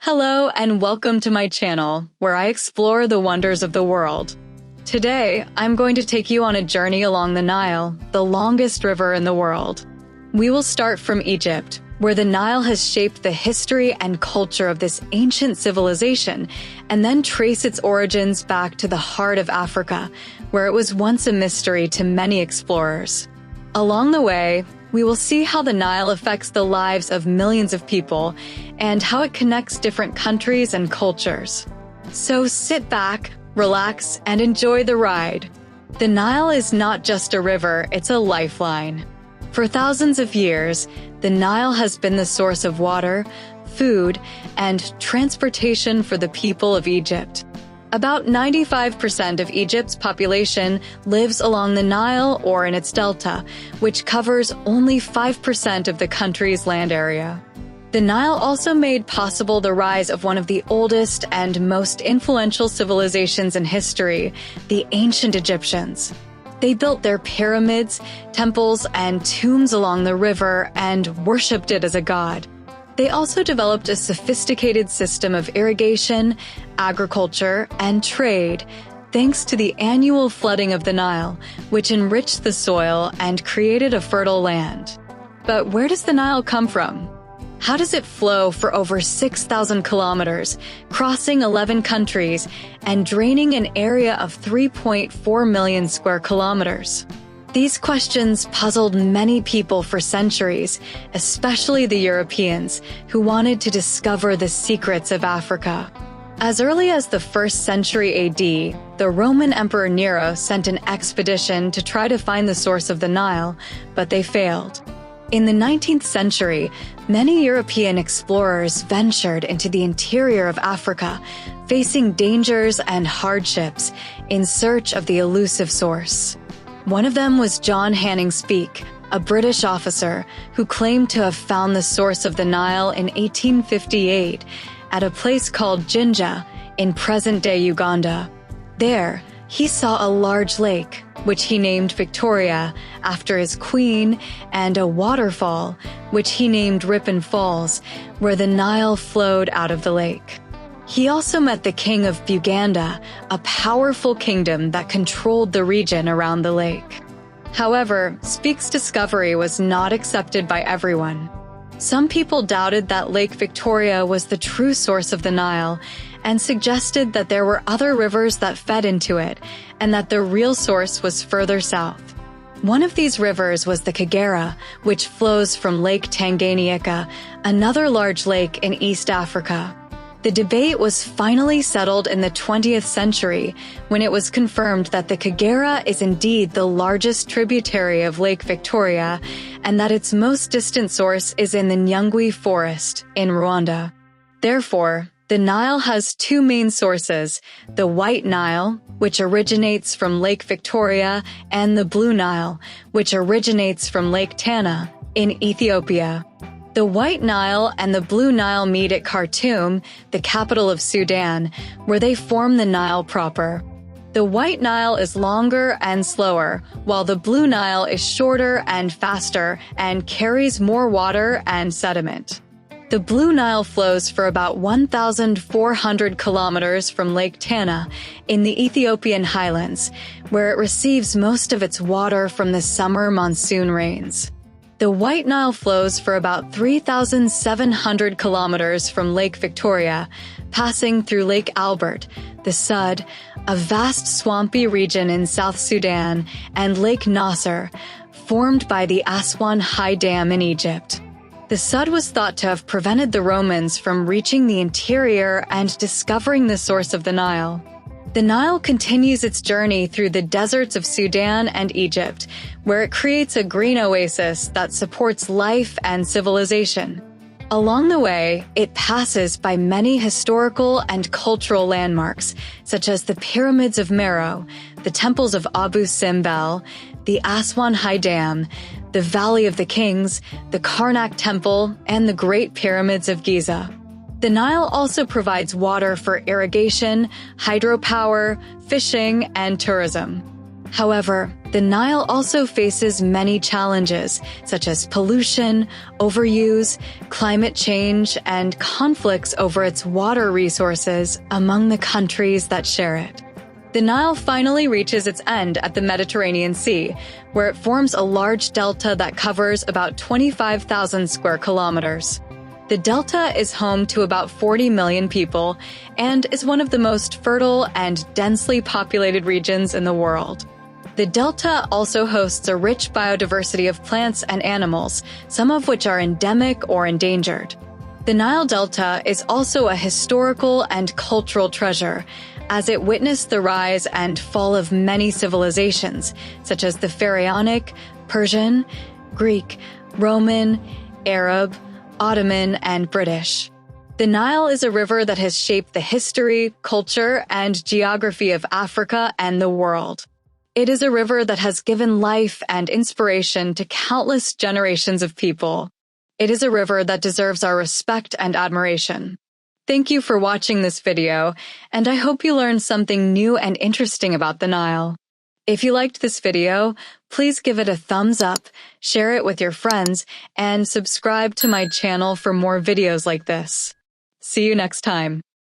Hello and welcome to my channel, where I explore the wonders of the world. Today, I'm going to take you on a journey along the Nile, the longest river in the world. We will start from Egypt, where the Nile has shaped the history and culture of this ancient civilization, and then trace its origins back to the heart of Africa, where it was once a mystery to many explorers. Along the way, we will see how the Nile affects the lives of millions of people and how it connects different countries and cultures. So sit back, relax, and enjoy the ride. The Nile is not just a river, it's a lifeline. For thousands of years, the Nile has been the source of water, food, and transportation for the people of Egypt. About 95% of Egypt's population lives along the Nile or in its delta, which covers only 5% of the country's land area. The Nile also made possible the rise of one of the oldest and most influential civilizations in history, the ancient Egyptians. They built their pyramids, temples, and tombs along the river and worshipped it as a god. They also developed a sophisticated system of irrigation, agriculture, and trade, thanks to the annual flooding of the Nile, which enriched the soil and created a fertile land. But where does the Nile come from? How does it flow for over 6,000 kilometers, crossing 11 countries, and draining an area of 3.4 million square kilometers? These questions puzzled many people for centuries, especially the Europeans, who wanted to discover the secrets of Africa. As early as the 1st century AD, the Roman Emperor Nero sent an expedition to try to find the source of the Nile, but they failed. In the 19th century, many European explorers ventured into the interior of Africa, facing dangers and hardships in search of the elusive source. One of them was John Hanning Speke, a British officer who claimed to have found the source of the Nile in 1858 at a place called Jinja in present-day Uganda. There, he saw a large lake, which he named Victoria after his queen, and a waterfall, which he named Ripon Falls, where the Nile flowed out of the lake. He also met the king of Uganda, a powerful kingdom that controlled the region around the lake. However, Speke's discovery was not accepted by everyone. Some people doubted that Lake Victoria was the true source of the Nile and suggested that there were other rivers that fed into it and that the real source was further south. One of these rivers was the Kagera, which flows from Lake Tanganyika, another large lake in East Africa. The debate was finally settled in the 20th century when it was confirmed that the Kagera is indeed the largest tributary of Lake Victoria and that its most distant source is in the Nyungwe Forest in Rwanda. Therefore, the Nile has two main sources, the White Nile, which originates from Lake Victoria, and the Blue Nile, which originates from Lake Tana in Ethiopia. The White Nile and the Blue Nile meet at Khartoum, the capital of Sudan, where they form the Nile proper. The White Nile is longer and slower, while the Blue Nile is shorter and faster and carries more water and sediment. The Blue Nile flows for about 1,400 kilometers from Lake Tana in the Ethiopian highlands, where it receives most of its water from the summer monsoon rains. The White Nile flows for about 3,700 kilometers from Lake Victoria, passing through Lake Albert, the Sud, a vast swampy region in South Sudan, and Lake Nasser, formed by the Aswan High Dam in Egypt. The Sud was thought to have prevented the Romans from reaching the interior and discovering the source of the Nile. The Nile continues its journey through the deserts of Sudan and Egypt, where it creates a green oasis that supports life and civilization. Along the way, it passes by many historical and cultural landmarks, such as the pyramids of Meroe, the temples of Abu Simbel, the Aswan High Dam, the Valley of the Kings, the Karnak Temple, and the Great Pyramids of Giza. The Nile also provides water for irrigation, hydropower, fishing, and tourism. However, the Nile also faces many challenges, such as pollution, overuse, climate change, and conflicts over its water resources among the countries that share it. The Nile finally reaches its end at the Mediterranean Sea, where it forms a large delta that covers about 25,000 square kilometers. The delta is home to about 40 million people and is one of the most fertile and densely populated regions in the world. The delta also hosts a rich biodiversity of plants and animals, some of which are endemic or endangered. The Nile Delta is also a historical and cultural treasure, as it witnessed the rise and fall of many civilizations, such as the Pharaonic, Persian, Greek, Roman, Arab, Ottoman, and British. The Nile is a river that has shaped the history, culture, and geography of Africa and the world. It is a river that has given life and inspiration to countless generations of people. It is a river that deserves our respect and admiration. Thank you for watching this video, and I hope you learned something new and interesting about the Nile. If you liked this video, please give it a thumbs up, share it with your friends, and subscribe to my channel for more videos like this. See you next time.